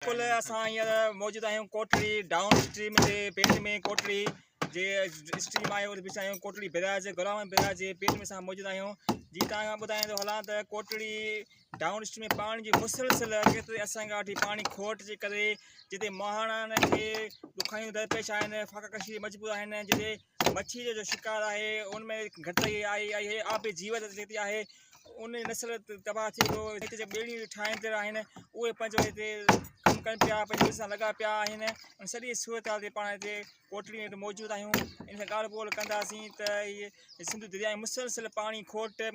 बिल्कुल असां हींअर मौजूदु आहियूं कोटड़ी डाउन स्ट्रीम जे पेट में कोटड़ी जे स्ट्रीम आहे उन विच आहियूं कोटड़ी बैराज गुलाम बैराज जे पेट में असां मौजूदु आहियूं। जी तव्हां ॿुधाईंदो हलां त कोटड़ी डाउन स्ट्रीम में पाणी जी मुसलसिल केतिरे असांखे वटि पाणी खोट जे करे जिते मोहाणनि खे ॾुखियाऊं दरपेश आहिनि, फाकाकशी मजबूर आहिनि, जिते मच्छी जो शिकार आहे उनमें घटिताई आई आहे, आबे जीवत जेकी आहे उन नसल तबाह थी वियो। हिते जे ॿेड़ियूं ठाहींदड़ आहिनि उहे पंहिंजो हिते कमु कनि पिया, पंहिंजे सां लॻा पिया आहिनि ऐं सॼी सूरत हाल ते पाण हिते कोटड़ी में मौजूदु आहियूं। इन सां ॻाल्हि ॿोल कंदासीं त इहे सिंधु दरिया में मुसलसिल पाणी खोट ऐं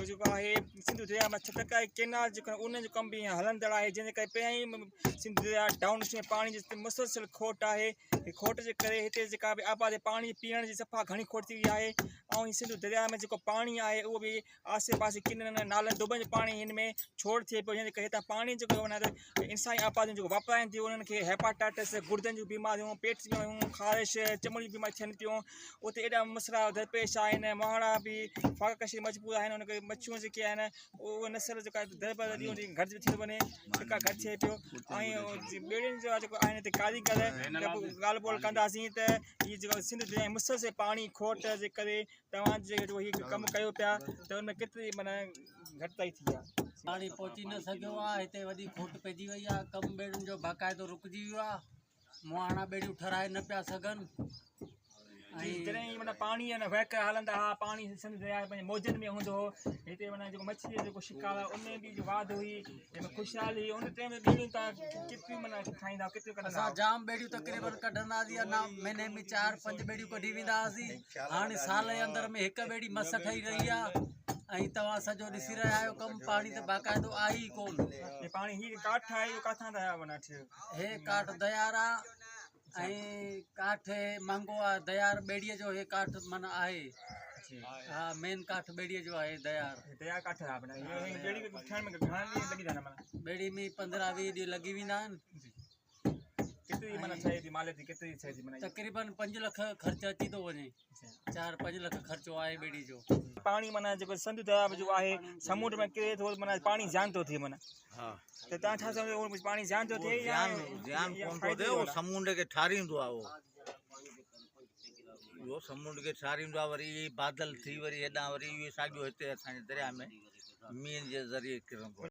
जेको आहे सिंधु दरिया में छटकाई केनाल जेको उन जो कमु बि हलंदड़ आहे, जंहिंजे करे पहिरीं ई सिंधु दरिया डाउन स्ट्रीम पाणी जी मुसलसिल खोट आहे। खोट जे करे हिते जेका बि आबादी पाणी पीअण जी सफ़ा घणी खोट थी वई आहे ऐं सिंधु दरिया में जेको पाणी आहे उहो बि आसे पासे किननि नालनि दुबनि जो पाणी हिन में छोड़ थिए पियो, जंहिंजे करे हितां पाणी जेको इंसानी आबादियूं जेको वापराइनि थियूं उन्हनि खे हेपाटाइटिस, गुर्दनि जूं बीमारियूं, पेट जूं ख़ारिश, चमड़ी जूं बीमारियूं थियनि पियूं। उते एॾा मसइला दरपेश आहिनि, मोहाड़ा बि फाकाकशी मजबूर आहिनि, उनखे मच्छियूं जेके आहिनि उहो नसल जेका दर ॾींहं ॾींहुं घटिजी थी वञे, जेका घटि थिए पियो ऐं ॿेड़ियुनि जो जेको आहिनि हिते कारीगर ॻाल्हि ॿोल कंदासीं त हीअ जेको सिंधु दरिया में मुसलसिल पाणी खोट जे करे तव्हां जेको हीअ कमु कयो पिया त उनमें केतिरी माना घटिताई थी आहे? पाणी पहुची न सघियो आहे, हिते वॾी खोट पइजी वई आहे, कमु ॿेड़ियुनि जो बाक़ाइदो रुकिजी वियो आहे, मुहाणा ॿेड़ियूं ठराए न पिया सघनि। जॾहिं माना पाणी आहे न वहक हलंदा हुआ, पाणी सिंधु दरिया पंहिंजे मौजनि में हूंदो हो, हिते माना जेको मच्छी जो जेको शिकार आहे उनमें बि वाध हुई, जंहिंमें ख़ुशहाली हुई। उन टाइम में ॿेड़ियूं तव्हां केतिरियूं माना ठाहींदा हुआ, केतिरियूं कढंदा असां जाम ॿेड़ियूं तक़रीबन कढंदासीं, अञा महीने में 4-5 ॿेड़ियूं कढी वेंदा हुआसीं। हाणे साल जे अंदरि में हिकु ॿेड़ी मस ठही रही आहे ऐं तव्हां सॼो ॾिसी रहिया आहियो कमु, पाणी त बाक़ाइदो आहे ई कोन। पाणी हीअ काठ आहे इहो किथां था माना हे काठ दयार आहे ऐं काठ महांगो आहे, दयार ॿेड़ीअ जो हे काठ माना आहे। हा, मेन काठ ॿेड़ीअ जो आहे दयार काठ आहे माना ॿेड़ी ठहिण में घणा ॾींहं लॻी वेंदा माना? ॿेड़ी में 15-20 ॾींहं लॻी वेंदा आहिनि। केतिरी माना ठहे थी माले थी केतिरी ठहे थी माना? तक़रीबन 5 लख ख़र्च अची थो वञे, 4-5 लख ख़र्चो आहे ॿेड़ी जो। पाणी माना जेको सिंधु दरिया में जेको आहे समुंड में किरे थो माना पाणी ज़्यान थो थिए माना। हा, त तव्हां छा सम्झो पाणी ज़्यान थो थिए या ध्यान कोन थो थिए, उहो समुंड खे ठारींदो आहे, उहो समुंड खे ठारींदो आहे, वरी इहे बादल थी वरी हेॾां वरी इहे साॻियो हिते असांजे दरिया में मींहं जे ज़रिए किरंदो आहे।